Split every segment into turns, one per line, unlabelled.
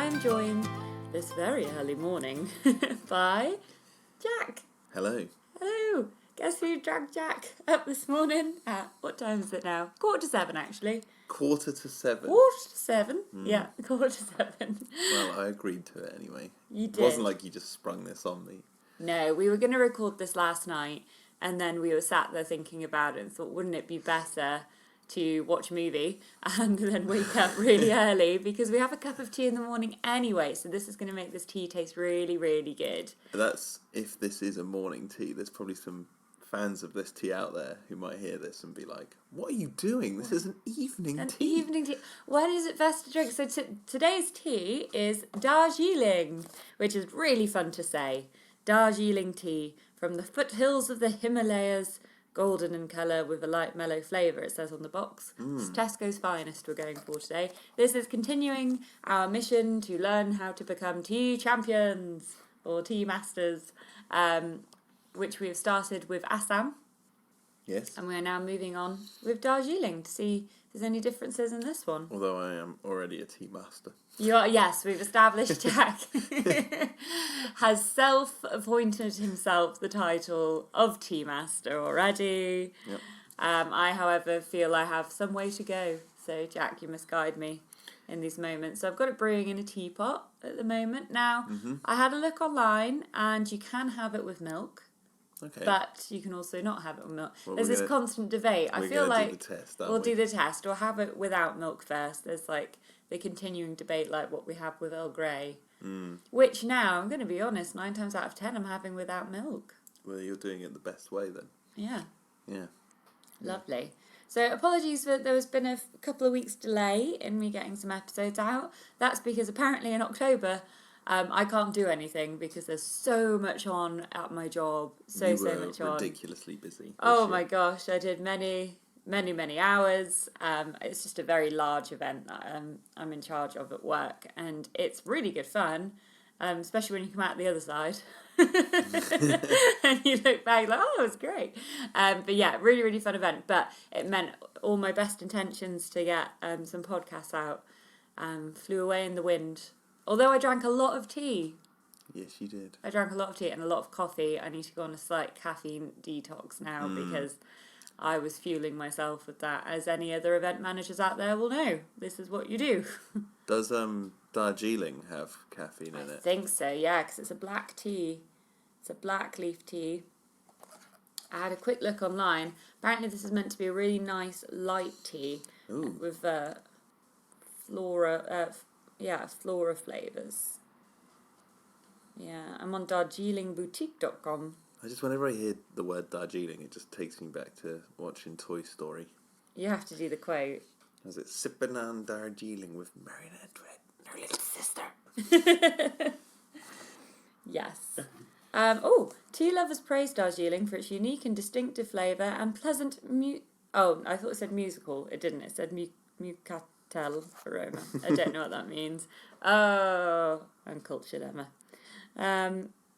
I am joined this very early morning by Jack.
Hello.
Hello. Guess who dragged Jack up this morning? What time is it now? 6:45 actually.
6:45.
7:45? Yeah, 7:45.
Well, I agreed to it anyway.
You did.
It wasn't like you just sprung this on me.
No, we were going to record this last night, and then we were sat there thinking about it and thought, wouldn't it be better to watch a movie and then wake up really early, because we have a cup of tea in the morning anyway, so this is going to make this tea taste really, really good.
That's if this is a morning tea. There's probably some fans of this tea out there who might hear this and be like, what are you doing? This is an evening tea.
Evening tea. When is it best to drink? So today's tea is Darjeeling, which is really fun to say. Darjeeling tea from the foothills of the Himalayas, golden in colour with a light mellow flavour, it says on the box. It's Tesco's finest we're going for today. This is continuing our mission to learn how to become tea champions or tea masters, which we have started with Assam.
Yes.
And we are now moving on with Darjeeling to see if there's any differences in this one.
Although I am already a tea master.
You are, yes, we've established Jack has self-appointed himself the title of Tea Master already.
Yep.
I, however, feel I have some way to go. So, Jack, you must guide me in these moments. So I've got it brewing in a teapot at the moment. Now, I had a look online, and you can have it with milk.
Okay.
But you can also not have it with milk.
Well,
There's this constant debate. I feel like
do the test,
we'll do the test. We'll have it without milk first. There's like the continuing debate like what we have with Earl Grey. Which now, I'm going to be honest, 9 times out of 10 I'm having without milk.
Well, you're doing it the best way then.
Yeah.
Yeah.
Lovely. So apologies for there has been a couple of weeks delay in me getting some episodes out. That's because apparently in October I can't do anything because there's so much on at my job. So much on.
Ridiculously busy.
Oh my gosh, I did many hours. It's just a very large event that I'm in charge of at work, and it's really good fun, especially when you come out the other side and you look back like, oh, it was great. But yeah, really, really fun event. But it meant all my best intentions to get some podcasts out flew away in the wind. Although I drank a lot of tea.
Yes, you did.
I drank a lot of tea and a lot of coffee. I need to go on a slight caffeine detox now because I was fueling myself with that. As any other event managers out there will know, this is what you do.
Does Darjeeling have caffeine in it?
I think so, yeah, because it's a black tea. It's a black leaf tea. I had a quick look online. Apparently this is meant to be a really nice light tea.
Ooh.
With flora flavours. Yeah, I'm on DarjeelingBoutique.com.
Whenever I hear the word Darjeeling, it just takes me back to watching Toy Story.
You have to do the quote.
Was it sipping on Darjeeling with Marinette Red, her little sister?
Yes. Tea lovers praise Darjeeling for its unique and distinctive flavour and pleasant I thought it said musical. It didn't. It said mucatel aroma. I don't know what that means. Oh, I'm cultured, Emma.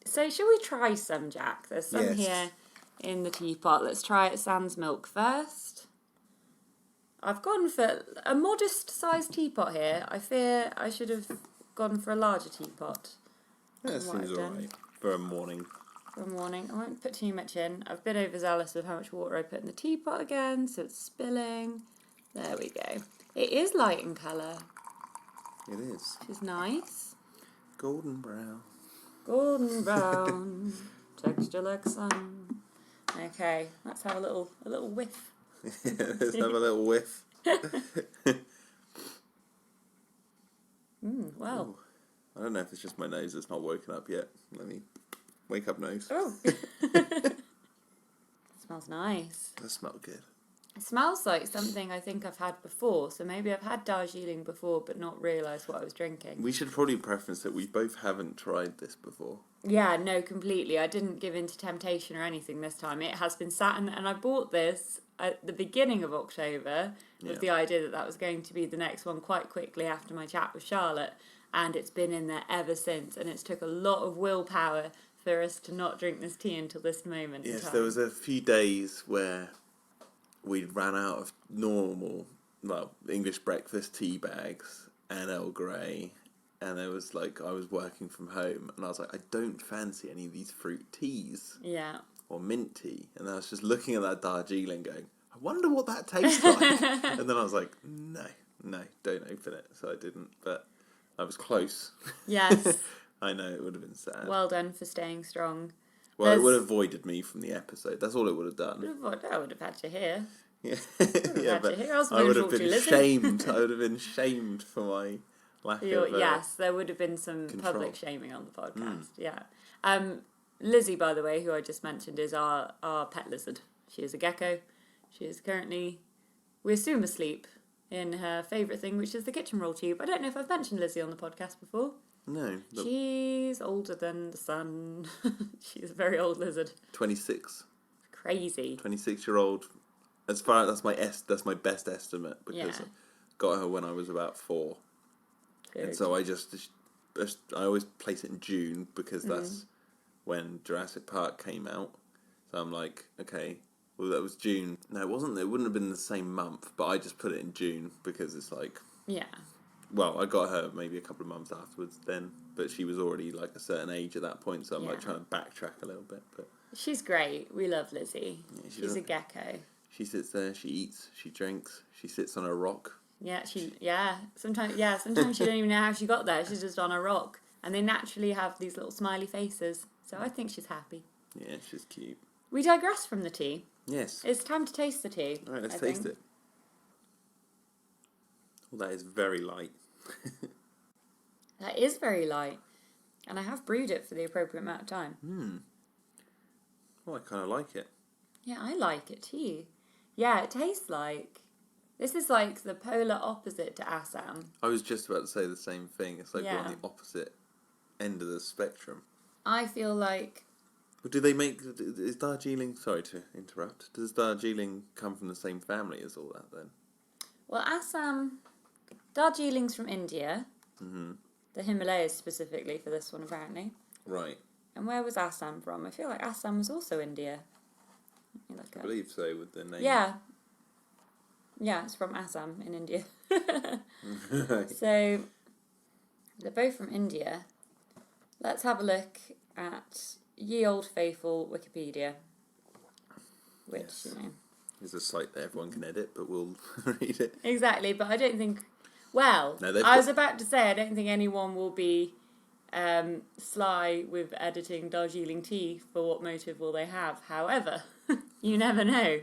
So shall we try some, Jack? There's some here in the teapot. Let's try it sans milk first. I've gone for a modest-sized teapot here. I fear I should have gone for a larger teapot.
Yeah, that seems alright for a morning.
For a morning. I won't put too much in. I've been overzealous with how much water I put in the teapot again, so it's spilling. There we go. It is light in colour.
It is.
Which is nice.
Golden brown.
Golden brown. Texture like sun. Okay, let's have a little whiff.
Let's have a little whiff.
Wow.
Ooh. I don't know if it's just my nose that's not woken up yet. Let me wake up nose.
Oh. Smells nice.
That smells good.
It smells like something I think I've had before. So maybe I've had Darjeeling before but not realised what I was drinking.
We should probably preference that we both haven't tried this before.
Yeah, no, completely. I didn't give in to temptation or anything this time. It has been sat and I bought this at the beginning of October with the idea that was going to be the next one quite quickly after my chat with Charlotte. And it's been in there ever since. And it's took a lot of willpower for us to not drink this tea until this moment.
Yes, there was a few days where we ran out of normal, English breakfast tea bags and Earl Grey and there was like, I was working from home, and I was like, I don't fancy any of these fruit teas.
Yeah.
Or mint tea. And I was just looking at that Darjeeling going, I wonder what that tastes like. And then I was like, no, don't open it. So I didn't, but I was close.
Yes.
I know, it would have been sad.
Well done for staying strong.
Well, it would have avoided me from the episode. That's all it would have done.
I would have had you here.
Yeah,
But
I would have been shamed. I would have been shamed for my lack of
yes, there would have been some
control.
Public shaming on the podcast. Yeah. Lizzie, by the way, who I just mentioned, is our pet lizard. She is a gecko. She is currently, we assume, asleep in her favourite thing, which is the kitchen roll tube. I don't know if I've mentioned Lizzie on the podcast before.
No.
She's older than the sun. She's a very old lizard.
26.
Crazy.
26-year-old. As far as that's my best estimate, because I got her when I was about 4.
Good.
And so I always place it in June because that's when Jurassic Park came out. So I'm like, okay, well, that was June. No, it wasn't. It wouldn't have been the same month, but I just put it in June because it's like...
Yeah.
Well, I got her maybe a couple of months afterwards then, but she was already like a certain age at that point, so I'm like trying to backtrack a little bit. But
she's great. We love Lizzie.
Yeah,
she's a gecko.
She sits there, she eats, she drinks, she sits on a rock.
Sometimes she don't even know how she got there. She's just on a rock. And they naturally have these little smiley faces. So I think she's happy.
Yeah, she's cute.
We digress from the tea.
Yes.
It's time to taste the tea.
Alright, let's taste it. Well, that is very light.
That is very light. And I have brewed it for the appropriate amount of time.
Oh, I kind of like it.
Yeah, I like it too. Yeah, it tastes like... This is like the polar opposite to Assam.
I was just about to say the same thing. It's like we're on the opposite end of the spectrum.
I feel like...
But do they make... Is Darjeeling... Sorry to interrupt. Does Darjeeling come from the same family as all that then?
Well, Assam... Darjeeling's from India. Mm-hmm. The Himalayas specifically for this one, apparently.
Right.
And where was Assam from? I feel like Assam was also India.
I believe so, with the name.
Yeah. Yeah, it's from Assam in India. So, they're both from India. Let's have a look at Ye Old Faithful Wikipedia. Which,
There's a site that everyone can edit, but we'll read it.
Exactly, but I don't think... Well, was about to say, I don't think anyone will be sly with editing Darjeeling tea. For what motive will they have? However, you never know.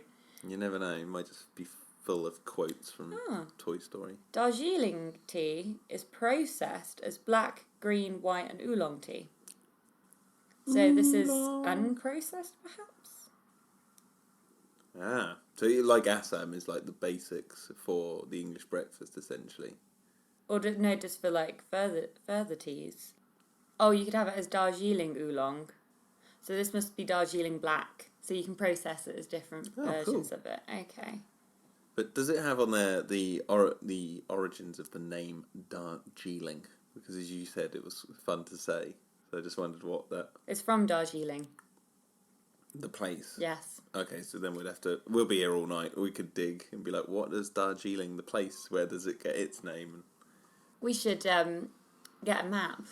You never know. It might just be full of quotes from Toy Story.
Darjeeling tea is processed as black, green, white and oolong tea. So this is unprocessed, perhaps?
So like Assam is like the basics for the English breakfast, essentially.
Or just for like further teas. Oh, you could have it as Darjeeling oolong. So this must be Darjeeling black. So you can process it as different versions of it. Okay.
But does it have on there the origins of the name Darjeeling? Because as you said, it was fun to say. So I just wondered what that...
It's from Darjeeling.
The place?
Yes.
Okay, so then we'll be here all night. We could dig and be like, what is Darjeeling, the place? Where does it get its name?
We should get a map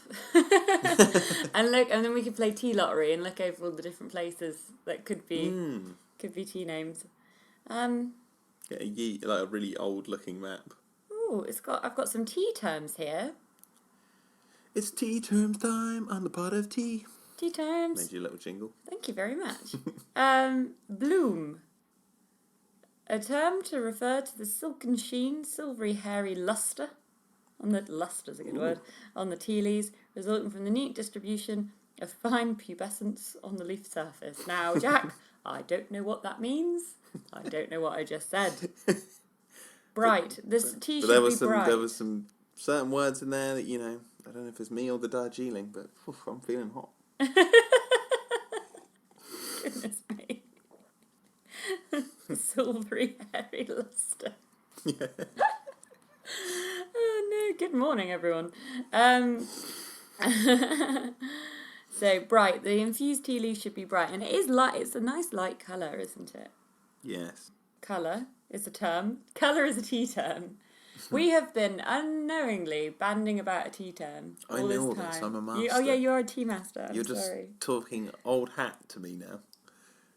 and look, and then we could play tea lottery and look over all the different places that could be tea names.
Get a really old looking map.
Oh, I've got some tea terms here.
It's tea terms time on the pot of tea.
Tea terms.
Made you a little jingle.
Thank you very much. Bloom. A term to refer to the silken sheen, silvery, hairy lustre. Luster's a good word. On the tea leaves, resulting from the neat distribution of fine pubescence on the leaf surface. Now, Jack, I don't know what that means. I don't know what I just said. Bright. This tea should be bright.
There was some certain words in there that, I don't know if it's me or the Darjeeling, but I'm feeling hot.
Goodness me. Silvery, hairy lustre.
Yeah.
Oh no, good morning everyone. So bright, the infused tea leaf should be bright, and it is light. It's a nice light colour, isn't it?
Yes.
Colour is a term. Colour is a tea term. We have been unknowingly banding about a tea term all
I know
this
all
time.
this. I'm a master.
Oh yeah, you're a tea master. I'm
You're just
sorry.
talking old hat to me now.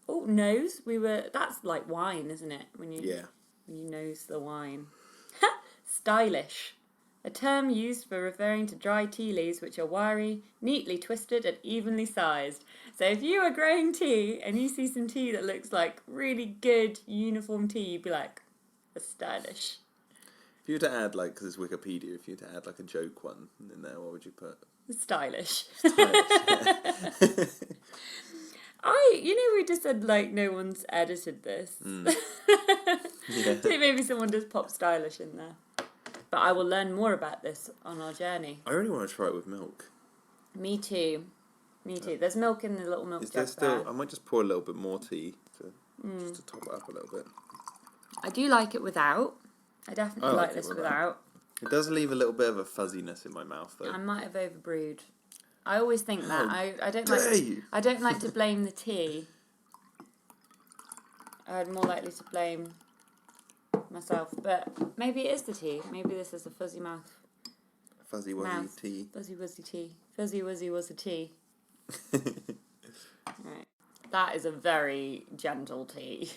Oh, nose. That's like wine, isn't it? When you nose the wine. Stylish. A term used for referring to dry tea leaves which are wiry, neatly twisted and evenly sized. So if you are growing tea and you see some tea that looks like really good uniform tea, you'd be like, that's stylish.
If you were to add, like, because it's Wikipedia, if you were to add, like, a joke one in there, what would you put?
Stylish.
Stylish.
We just said, like, no one's edited this.
Yeah.
So maybe someone does pop stylish in there. But I will learn more about this on our journey.
I really want to try it with milk.
Me too. There's milk in the little milk
Is
jug
there still?
there.
I might just pour a little bit more tea just to top it up a little bit.
I do like it without. I definitely like
it
this
without.
without.
It does leave a little bit of a fuzziness in my mouth, though.
I might have overbrewed. I always think that. I don't
dare
like.
you.
I don't like to blame the tea. I'm more likely to blame myself, but maybe it is the tea. Maybe this is a fuzzy mouth.
Fuzzy wuzzy
Mouth.
tea.
Fuzzy wuzzy tea. Fuzzy wuzzy was a tea. Right. That is a very gentle tea.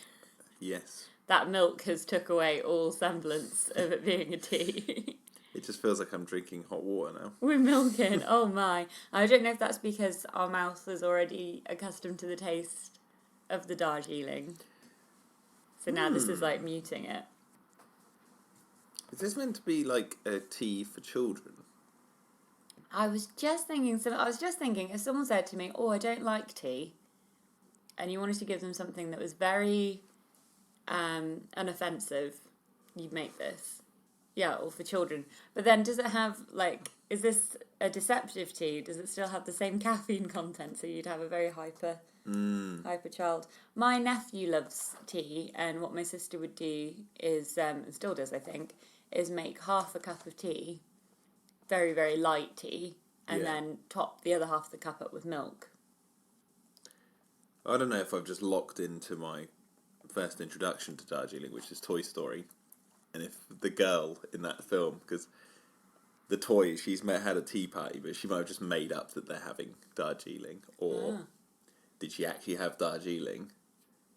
Yes.
That milk has took away all semblance of it being a tea.
It just feels like I'm drinking hot water now.
We're milking. Oh my. I don't know if that's because our mouth is already accustomed to the taste of the Darjeeling. So now this is like muting it.
Is this meant to be like a tea for children?
I was just thinking if someone said to me, "Oh, I don't like tea," and you wanted to give them something that was very unoffensive, you'd make this. Yeah, or for children. But then does it have, like, is this a deceptive tea? Does it still have the same caffeine content? So you'd have a very hyper child. My nephew loves tea, and what my sister would do is, and still does, I think, is make half a cup of tea, very, very light tea, and then top the other half of the cup up with milk.
I don't know if I've just locked into my first introduction to Darjeeling, which is Toy Story, and if the girl in that film, because the toy, had a tea party, but she might have just made up that they're having Darjeeling, or did she actually have Darjeeling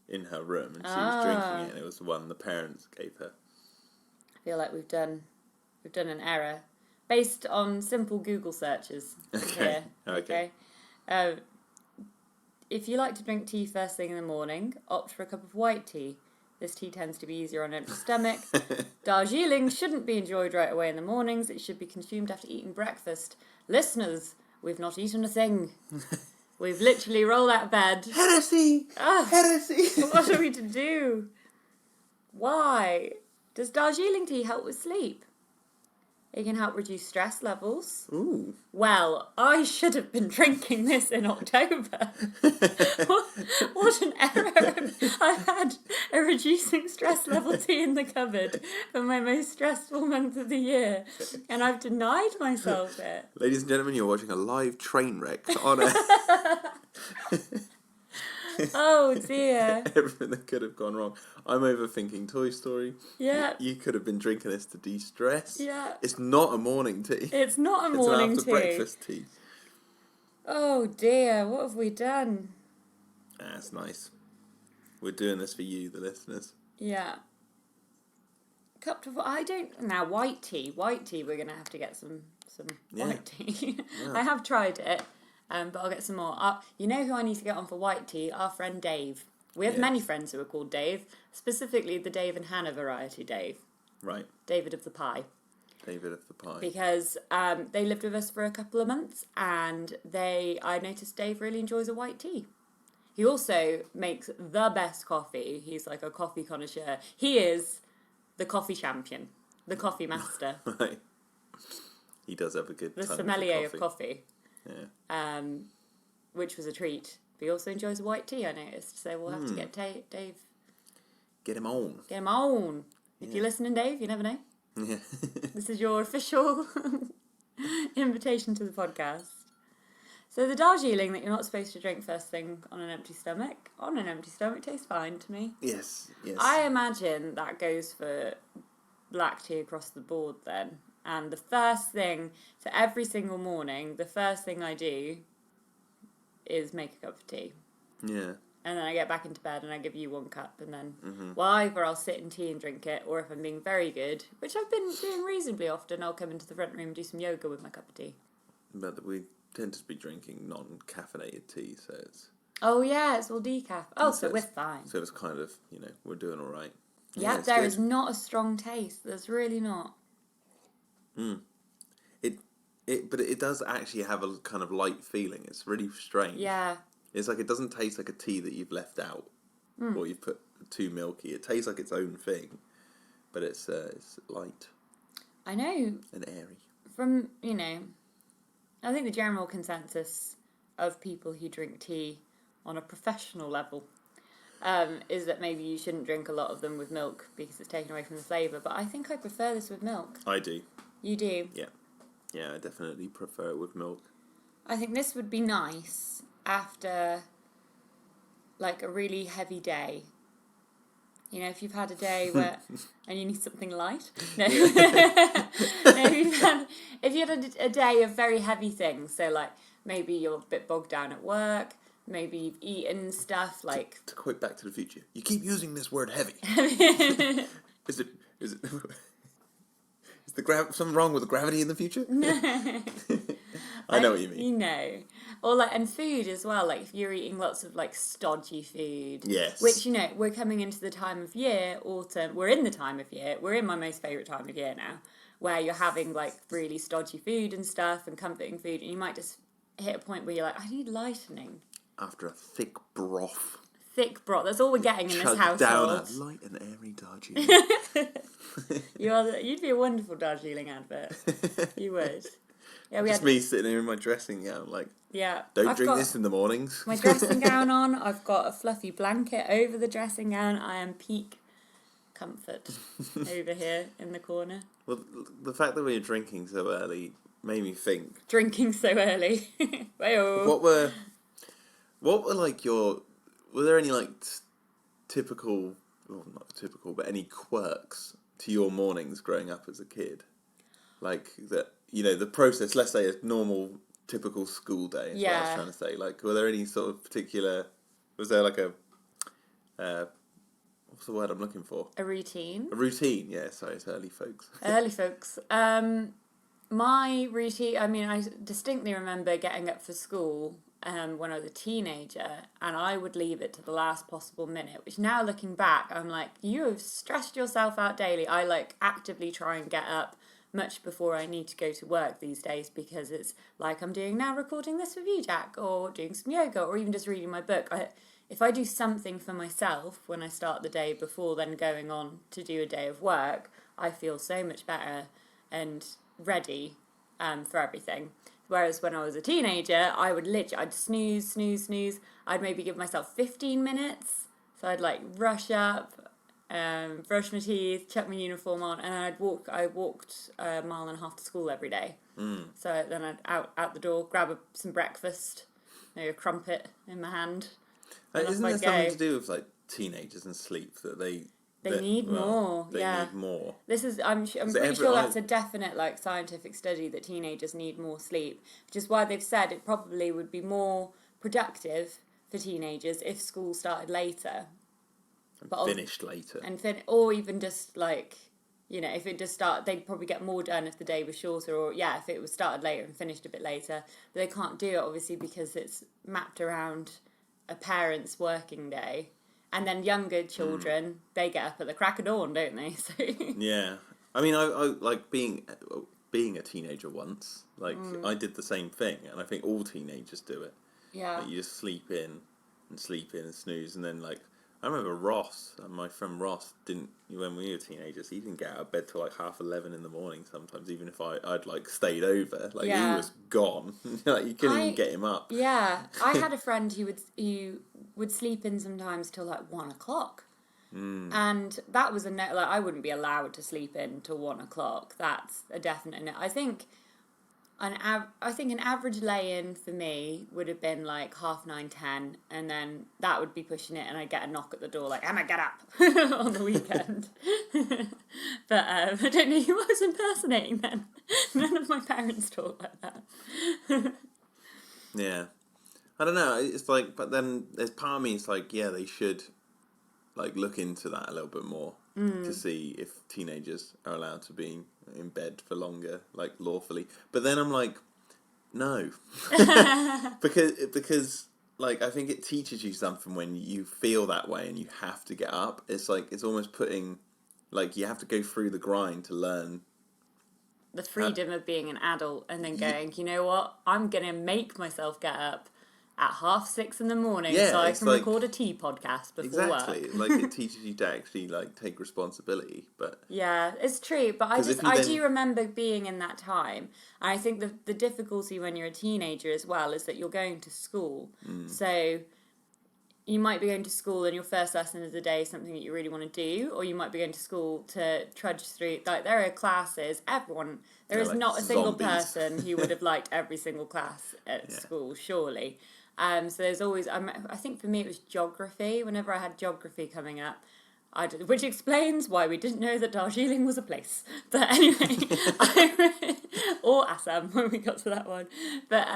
in her room and she was drinking it, and it was the one the parents gave her.
I feel like we've done an error based on simple Google searches.
Okay.
Here, okay. If you like to drink tea first thing in the morning, opt for a cup of white tea. This tea tends to be easier on an empty stomach. Darjeeling shouldn't be enjoyed right away in the mornings. It should be consumed after eating breakfast. Listeners, we've not eaten a thing. We've literally rolled out of bed.
Heresy! Heresy!
What are we to do? Why? Does Darjeeling tea help with sleep? It can help reduce stress levels.
Ooh.
Well, I should have been drinking this in October. What an error. I had a reducing stress level tea in the cupboard for my most stressful month of the year, and I've denied myself it.
Ladies and gentlemen, you're watching a live train wreck on a...
Oh dear.
Everything that could have gone wrong. I'm overthinking Toy Story.
Yeah.
You could have been drinking this to de-stress.
Yeah.
It's not a morning tea.
It's not a morning
it's an after breakfast tea.
Oh dear, what have we done?
That's nice. We're doing this for you, the listeners.
Yeah. Now white tea, we're going to have to get some white tea.
Yeah.
I have tried it. But I'll get some more. You know who I need to get on for white tea? Our friend Dave. We have many friends who are called Dave, specifically the Dave and Hannah variety Dave.
Right.
David of the Pie.
David of the Pie.
Because they lived with us for a couple of months, and I noticed Dave really enjoys a white tea. He also makes the best coffee. He's like a coffee connoisseur. He is the coffee champion, the coffee master.
Right. He does have a good
The
tongue
sommelier
for
of coffee.
Yeah.
Which was a treat. But he also enjoys a white tea, I noticed. So we'll have to get Dave.
Get him on.
Get him on. If you're listening, Dave, you never know.
Yeah.
This is your official invitation to the podcast. So the Darjeeling that you're not supposed to drink first thing on an empty stomach tastes fine to me.
Yes.
I imagine that goes for black tea across the board then. And the first thing, so every single morning, the first thing I do is make a cup of tea.
Yeah.
And then I get back into bed and I give you 1 cup, and then,
Mm-hmm.
well, either I'll sit in tea and drink it, or if I'm being very good, which I've been doing reasonably often, I'll come into the front room and do some yoga with my cup of tea.
But we tend to be drinking non-caffeinated tea, so it's...
Oh, yeah, it's all decaf. Oh, so we're
it's-
fine.
So it's kind of, we're doing all right.
Yeah,
it's
there
good.
is not a strong taste. There's really not.
But it does actually have a kind of light feeling. It's really strange.
Yeah.
It's like it doesn't taste like a tea that you've left out or you've put too milky. It tastes like its own thing, but it's light
I know
and airy.
from, I think the general consensus of people who drink tea on a professional level is that maybe you shouldn't drink a lot of them with milk because it's taken away from the flavour. But I think I prefer this with milk.
I do.
You do?
Yeah. Yeah, I definitely prefer it with milk.
I think this would be nice after, like, a really heavy day. If you've had a day where... and you need something light. No. No, if you had a day of very heavy things, so, like, maybe you're a bit bogged down at work, maybe you've eaten stuff, like...
To quote Back to the Future, you keep using this word heavy. Is it... Is something wrong with the gravity in the future? I know what you mean.
Or like, and food as well, like if you're eating lots of like stodgy food.
Yes.
Which, we're coming into the time of year, autumn, we're in the time of year, we're in my most favourite time of year now, where you're having like really stodgy food and stuff and comforting food, and you might just hit a point where you're like, I need lightening.
After a thick broth.
Thick broth, that's all we're getting in this household.
Down a light and airy Darjeeling.
You'd be a wonderful Darjeeling advert. You would. Yeah,
Just me sitting here in my dressing gown, like, don't drink this in the mornings.
My dressing gown on, I've got a fluffy blanket over the dressing gown. I am peak comfort over here in the corner.
Well, the fact that we were drinking so early made me think.
Drinking so early.
What were like were there any like typical, well, not typical, but any quirks to your mornings growing up as a kid? Like that, the process, let's say a normal, typical school day is what I was trying to say. Like, were there any sort of particular, was there like a, what's the word I'm looking for?
A routine.
A routine, yeah, sorry, it's early folks.
Early folks. My routine, I distinctly remember getting up for school when I was a teenager, and I would leave it to the last possible minute, which now looking back, I'm like, you have stressed yourself out daily. I like actively try and get up much before I need to go to work these days, because it's like I'm doing now, recording this with you, Jack, or doing some yoga, or even just reading my book. If I do something for myself when I start the day before then going on to do a day of work, I feel so much better and ready for everything. Whereas when I was a teenager, I'd snooze. I'd maybe give myself 15 minutes. So I'd like rush up, brush my teeth, chuck my uniform on, and I walked a mile and a half to school every day. So then I'd out the door, grab some breakfast, a crumpet in my hand.
Isn't there something to do with like teenagers and sleep that they
need more?
They need more.
This is I'm pretty sure that's a definite like scientific study that teenagers need more sleep, which is why they've said it probably would be more productive for teenagers if school started later.
Finished later.
Or even just like, if it just they'd probably get more done if the day was shorter, or if it was started later and finished a bit later. But they can't do it obviously because it's mapped around a parent's working day. And then younger children, they get up at the crack of dawn, don't they? So
yeah. I mean, I like being a teenager once. Like, I did the same thing, and I think all teenagers do it.
Yeah.
Like, you just sleep in and snooze, and then, like, I remember Ross, my friend Ross, when we were teenagers, he didn't get out of bed till like 11:30 in the morning sometimes, even if I'd like stayed over. Like, he was gone. Like, you couldn't even get him up.
Yeah. I had a friend who would sleep in sometimes till like 1 o'clock. And that was like, I wouldn't be allowed to sleep in till 1 o'clock. That's a definite no. I think I think an average lay-in for me would have been like 9:30, 10, and then that would be pushing it, and I'd get a knock at the door like, Emma, get up, on the weekend. But I don't know who I was impersonating then. None of my parents talk like that.
Yeah. I don't know, it's like, but then there's part of me, it's like, yeah, they should, like, look into that a little bit more to see if teenagers are allowed to be in bed for longer, like, lawfully. But then I'm like, no. because like, I think it teaches you something when you feel that way and you have to get up. It's like, it's almost putting, like, you have to go through the grind to learn
the freedom of being an adult and then going, you know what, I'm going to make myself get up at 6:30 in the morning so I can record a tea podcast before work.
Exactly. Like, it teaches you to actually, like, take responsibility. But
yeah, it's true. But I do remember being in that time. And I think the difficulty when you're a teenager as well is that you're going to school. So you might be going to school and your first lesson of the day is something that you really want to do, or you might be going to school to trudge through, like, there are classes, there is like not a single person who would have liked every single class at school, surely. So there's always, I think for me it was geography. Whenever I had geography coming up, which explains why we didn't know that Darjeeling was a place. But anyway, or Assam when we got to that one. But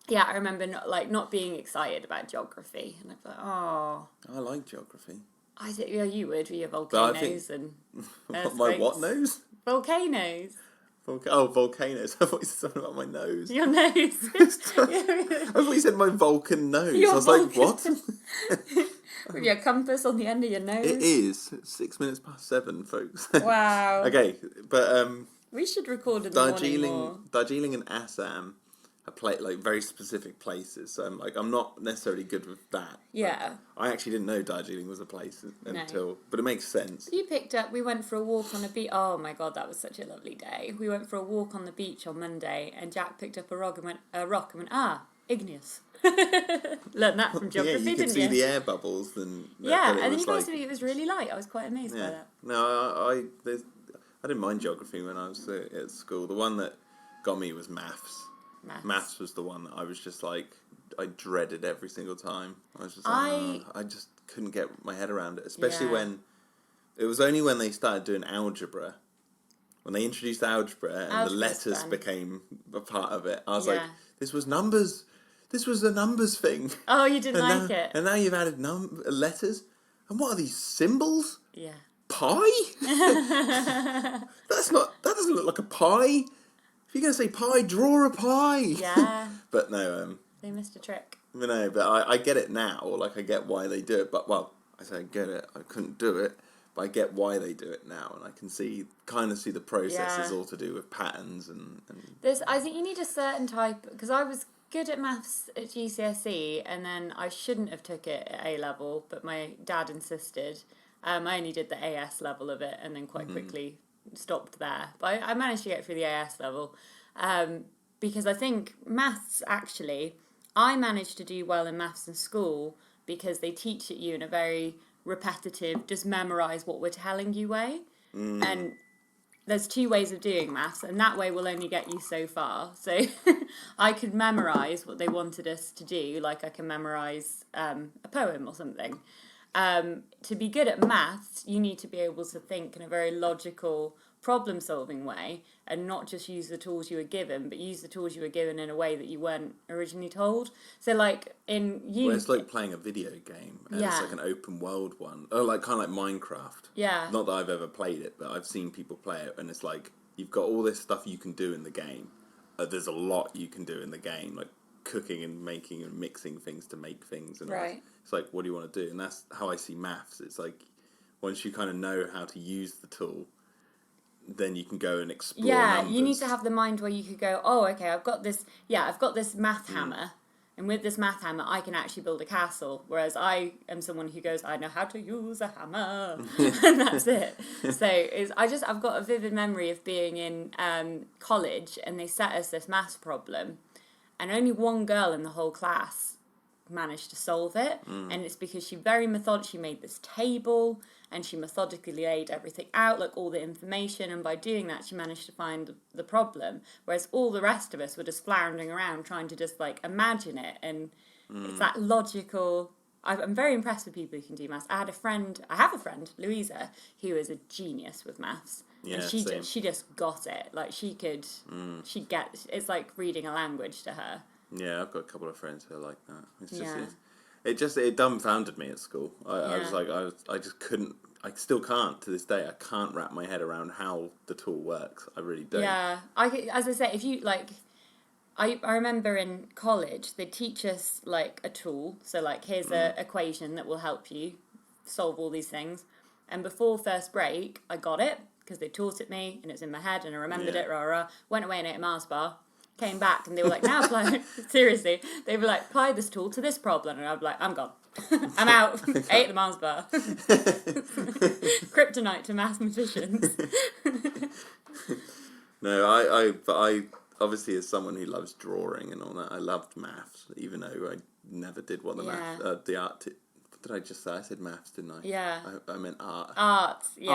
yeah, I remember not being excited about geography, and I'd be like, oh.
I like geography.
I think you would with your volcanoes and
my what nose?
Volcanoes.
Volcanoes. I thought you said something about my nose.
Your nose.
I thought you said my Vulcan nose. I was like, what?
With your compass on the end of your nose.
It is 7:06, folks.
Wow.
Okay, but
we should record in the morning more.
Darjeeling and Assam are like very specific places, so I'm not necessarily good with that.
Yeah.
I actually didn't know Darjeeling was a place until, but it makes sense.
We went for a walk on a beach. Oh my god, that was such a lovely day. We went for a walk on the beach on Monday, and Jack picked up a rock and went, igneous. Learned that from geography,
you
didn't
see the air bubbles. And
then you guys said it was really light. I was quite amazed by that.
No, I didn't mind geography when I was at school. The one that got me was maths. Maths was the one that I was just like, I dreaded every single time. I was just like, I just couldn't get my head around it. Especially when, it was only when they started doing algebra, when they introduced algebra and the letters became a part of it. I was like, this was numbers. This was the numbers thing.
Oh, you didn't like it.
And now you've added letters. And what are these symbols?
Yeah.
Pie? That doesn't look like a pie. If you're going to say pie, draw a pie.
Yeah.
But no.
They missed a trick.
No, but I get it now. Like, I get why they do it. But, well, I say I get it. I couldn't do it. But I get why they do it now. And I can kind of see the process is all to do with patterns. And
I think you need a certain type... Because I was good at maths at GCSE, and then I shouldn't have took it at A-level, but my dad insisted. I only did the AS level of it, and then quite quickly... stopped there, but I managed to get through the AS level because I think maths, actually, I managed to do well in maths in school because they teach it you in a very repetitive, just memorise what we're telling you way. And there's two ways of doing maths, and that way will only get you so far. So I could memorise what they wanted us to do, like I can memorise a poem or something. To be good at maths, you need to be able to think in a very logical, problem-solving way, and not just use the tools you were given, but use the tools you were given in a way that you weren't originally told. So, like, in uni...
Well, it's like playing a video game, and it's like an open-world one. Or, like, kind of like Minecraft.
Yeah.
Not that I've ever played it, but I've seen people play it, and it's like, you've got all this stuff you can do in the game. There's a lot you can do in the game, like cooking and making and mixing things to make things. And it's like, what do you want to do? And that's how I see maths. It's like, once you kind of know how to use the tool, then you can go and explore numbers.
You need to have the mind where you could go, oh, okay, I've got this math hammer, and with this math hammer, I can actually build a castle. Whereas I am someone who goes, I know how to use a hammer, and that's it. So I've got a vivid memory of being in college, and they set us this maths problem, and only one girl in the whole class managed to solve it. And it's because she very she made this table and she methodically laid everything out, like all the information, and by doing that she managed to find the problem, whereas all the rest of us were just floundering around trying to just like imagine it. And it's that logical. I'm very impressed with people who can do maths. I have a friend, Louisa, who is a genius with maths.
Yeah,
and she just got it. Like she gets, it's like reading a language to her.
Yeah, I've got a couple of friends who are like that. It's just, it dumbfounded me at school. I was like, I just couldn't, I still can't to this day. I can't wrap my head around how the tool works. I really don't.
Yeah, as I say, if you like, I remember in college they teach us like a tool. So like, here's a equation that will help you solve all these things. And before first break, I got it because they taught it me and it's in my head and I remembered it. Went away and ate a Mars bar. Came back and they were like, now apply. Seriously, they were like, apply this tool to this problem, and I'd be like, I'm gone. I'm out. Ate the Mars bar. Kryptonite to mathematicians.
No, I obviously, as someone who loves drawing and all that, I loved maths, even though I never did what the what did I just say? I said maths, didn't I?
Yeah.
I meant art.
Art, yes.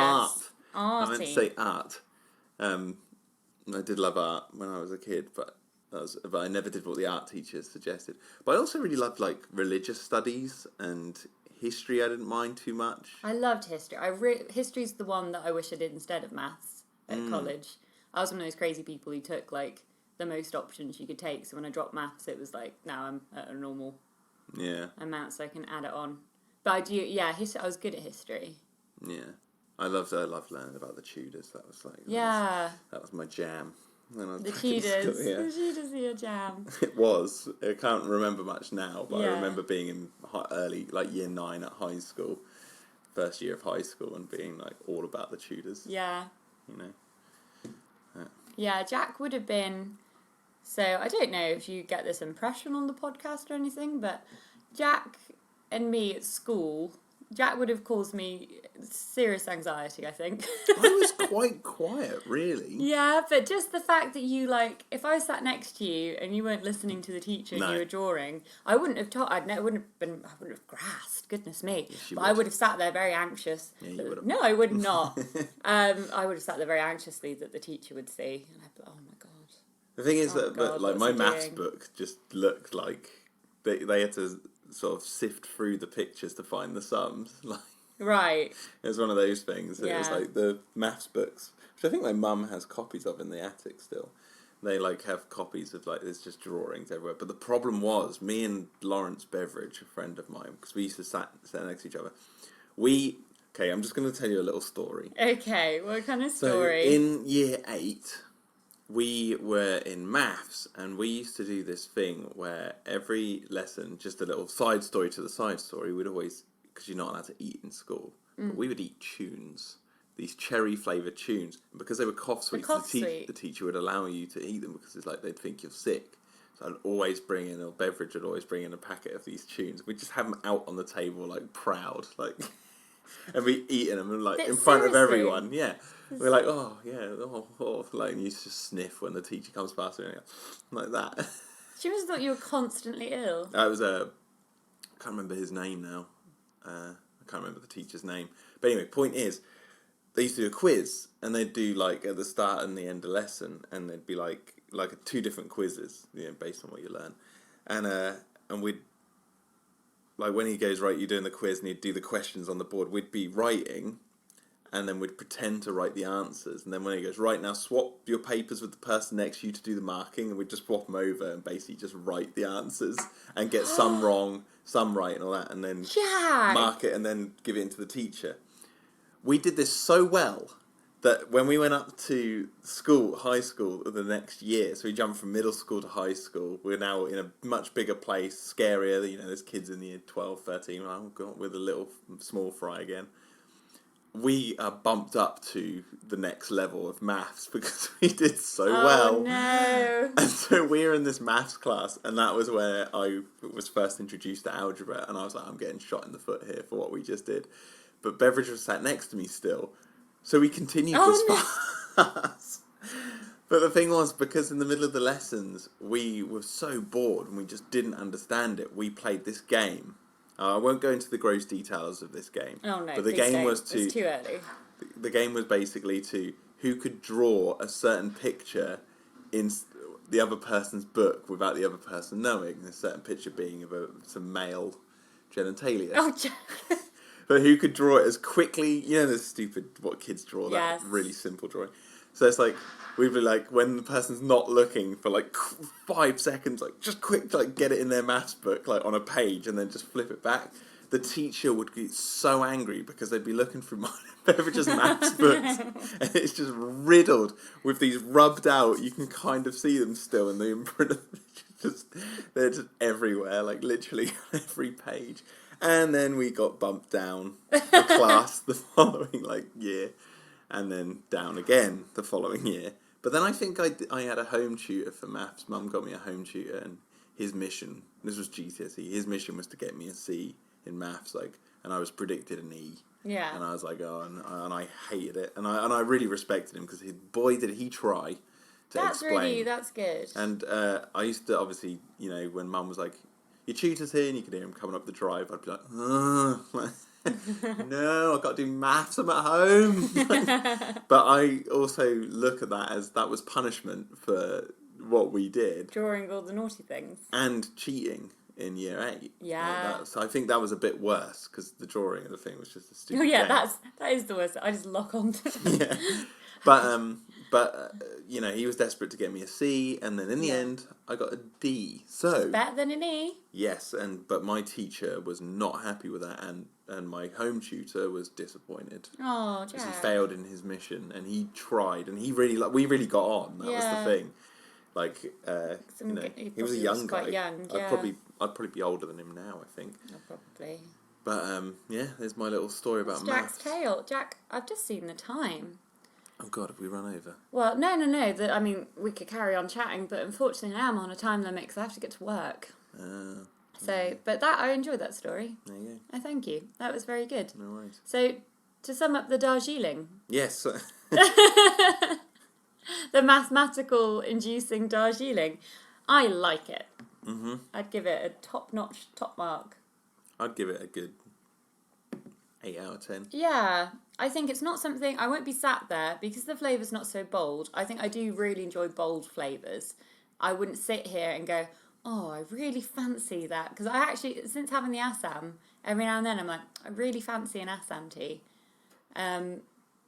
Art. I meant to say art. I did love art when I was a kid, but I never did what the art teachers suggested. But I also really loved like religious studies and history. I didn't mind too much.
I loved history. History's the one that I wish I did instead of maths at college. I was one of those crazy people who took like the most options you could take. So when I dropped maths, it was like, now I'm at a normal amount, so I can add it on. But I do, history. I was good at history.
Yeah. I loved learning about the Tudors. That was like that was my jam. When I was
the Tudors.
Yeah.
The Tudors are your jam.
It was. I can't remember much now, but I remember being in early, like year 9 at high school, first year of high school, and being like all about the Tudors.
Yeah.
You know.
Yeah, Jack would have been. So I don't know if you get this impression on the podcast or anything, but Jack and me at school. Jack would have caused me serious anxiety, I think.
I was quite quiet, really.
Yeah, but just the fact that you, like, if I sat next to you and you weren't listening to the teacher and you were drawing, I wouldn't have I wouldn't have grasped, goodness me.
Yes,
but I would have sat there very anxious.
Yeah, you would have.
No, I would not. I would have sat there very anxiously that the teacher would see. And I'd be like, oh my God.
The thing is that my maths book just looked like they had to sort of sift through the pictures to find the sums. Like,
right.
It was one of those things. It was like the maths books, which I think my mum has copies of in the attic still. They like have copies of like there's just drawings everywhere. But the problem was me and Lawrence Beveridge, a friend of mine, because we used to sit next to each other. Okay, I'm just going to tell you a little story.
Okay, what kind of story?
So in year 8. We were in maths, and we used to do this thing where every lesson, just a little side story to the side story, we'd always, because you're not allowed to eat in school, but we would eat tunes, these cherry-flavoured tunes. And because they were cough sweets, the teacher would allow you to eat them because it's like they'd think you're sick. So I'd always bring in, or Beveridge would always bring in a packet of these tunes. We'd just have them out on the table, like, proud, like, and we'd eating them, like, in front of everyone, yeah. We're like, oh, yeah, like, and you just sniff when the teacher comes past me, like that.
She must have thought you were constantly ill.
I can't remember his name now. I can't remember the teacher's name. But anyway, point is, they used to do a quiz, and they'd do, like, at the start and the end of lesson, and they'd be, like 2 different quizzes, based on what you learn. And we'd, like, when he goes, right, you're doing the quiz, and he'd do the questions on the board, we'd be writing, and then we'd pretend to write the answers. And then when he goes, right, now swap your papers with the person next to you to do the marking, and we'd just swap them over and basically just write the answers and get some wrong, some right and all that, and then mark it and then give it into the teacher. We did this so well that when we went up to high school the next year, so we jumped from middle school to high school, we're now in a much bigger place, scarier, there's kids in the year 12, 13, oh God, with a little small fry again. We bumped up to the next level of maths because we did so well.
Oh, no.
And so we were in this maths class, and that was where I was first introduced to algebra, and I was like, I'm getting shot in the foot here for what we just did. But Beveridge was sat next to me still, so we continued this class. But the thing was, because in the middle of the lessons, we were so bored and we just didn't understand it, we played this game. I won't go into the gross details of this game.
Oh no,
but the
please
game
don't.
was to...
It's too early.
The game was basically to who could draw a certain picture in the other person's book without the other person knowing. A certain picture being of some male genitalia.
Oh,
but who could draw it as quickly? You know the stupid what kids draw,
yes.
that really simple drawing. So it's like we'd be like, when the person's not looking for like 5 seconds, like just quick, like get it in their maths book, like on a page, and then just flip it back. The teacher would get so angry because they'd be looking through my Beveridge's maths books, and it's just riddled with these rubbed out. You can kind of see them still in the imprint. They're just everywhere, like literally on every page. And then we got bumped down the class the following year, and then down again the following year. But then I think I had a home tutor for maths. Mum got me a home tutor, and his mission, this was GCSE, his mission was to get me a C in maths, and I was predicted an E.
Yeah.
And I was like, oh, and I hated it, and I really respected him because boy did he try to explain.
That's good.
And I used to obviously, when Mum was like, your tutor's here, and you could hear him coming up the drive, I'd be like, no, I've got to do maths, I'm at home. But I also look at that as that was punishment for what we did.
Drawing all the naughty things.
And cheating in year 8.
Yeah.
So I think that was a bit worse, because the drawing of the thing was just a stupid
Oh yeah,
game.
that is the worst. I just lock on to
Yeah. But he was desperate to get me a C, and then in the end, I got a D. So
better than an E.
Yes, but my teacher was not happy with that, and my home tutor was disappointed.
Oh, Jack.
Because he failed in his mission, and he tried, and he really we really got on. That was the thing. He was a young guy.
Quite young, yeah.
I'd probably be older than him now, I think.
Oh, probably.
But there's my little story about
Jack's
maths.
tale. Jack, I've just seen the time.
Oh God, have we run over?
Well, no. We could carry on chatting, but unfortunately I am on a time limit because I have to get to work. But I enjoyed that story.
There you go.
Oh, thank you. That was very good.
No worries.
So, to sum up the Darjeeling.
Yes.
The mathematical inducing Darjeeling. I like it.
Mm-hmm.
I'd give it a top-notch, top mark.
I'd give it a good 8 out of 10.
Yeah, I think it's not something... I won't be sat there because the flavour's not so bold. I think I do really enjoy bold flavours. I wouldn't sit here and go, oh, I really fancy that. Because I actually, since having the Assam, every now and then I'm like, I really fancy an Assam tea.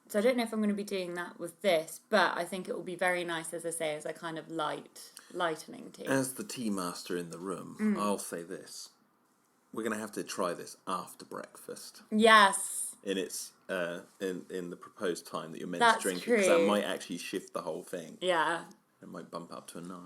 So I don't know if I'm going to be doing that with this, but I think it will be very nice, as I say, as a kind of lightening tea.
As the tea master in the room, I'll say this. We're going to have to try this after breakfast.
Yes.
In its in the proposed time that you're meant
That's
to drink
true.
it, because that might actually shift the whole thing.
Yeah.
It might bump up to a 9.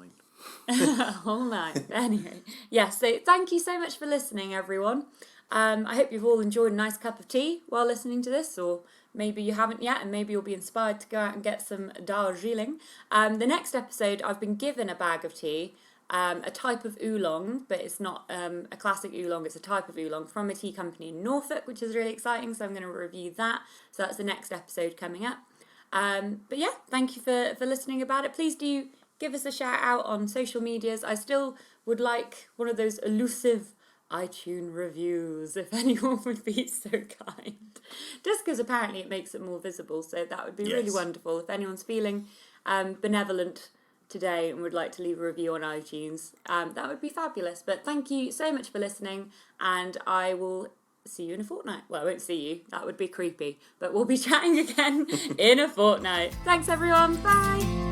A whole night. Anyway. Yeah, so thank you so much for listening, everyone. I hope you've all enjoyed a nice cup of tea while listening to this, or maybe you haven't yet, and maybe you'll be inspired to go out and get some Darjeeling. The next episode, I've been given a bag of tea, a type of oolong, but it's not a classic oolong, it's a type of oolong from a tea company in Norfolk, which is really exciting, so I'm going to review that. So that's the next episode coming up. But yeah, thank you for listening about it. Please do give us a shout out on social medias. I still would like one of those elusive iTunes reviews, if anyone would be so kind. Just because apparently it makes it more visible, so that would be really wonderful. If anyone's feeling benevolent today and would like to leave a review on iTunes, that would be fabulous. But thank you so much for listening, and I will see you in a fortnight. Well, I won't see you, that would be creepy, but we'll be chatting again in a fortnight. Thanks everyone, bye!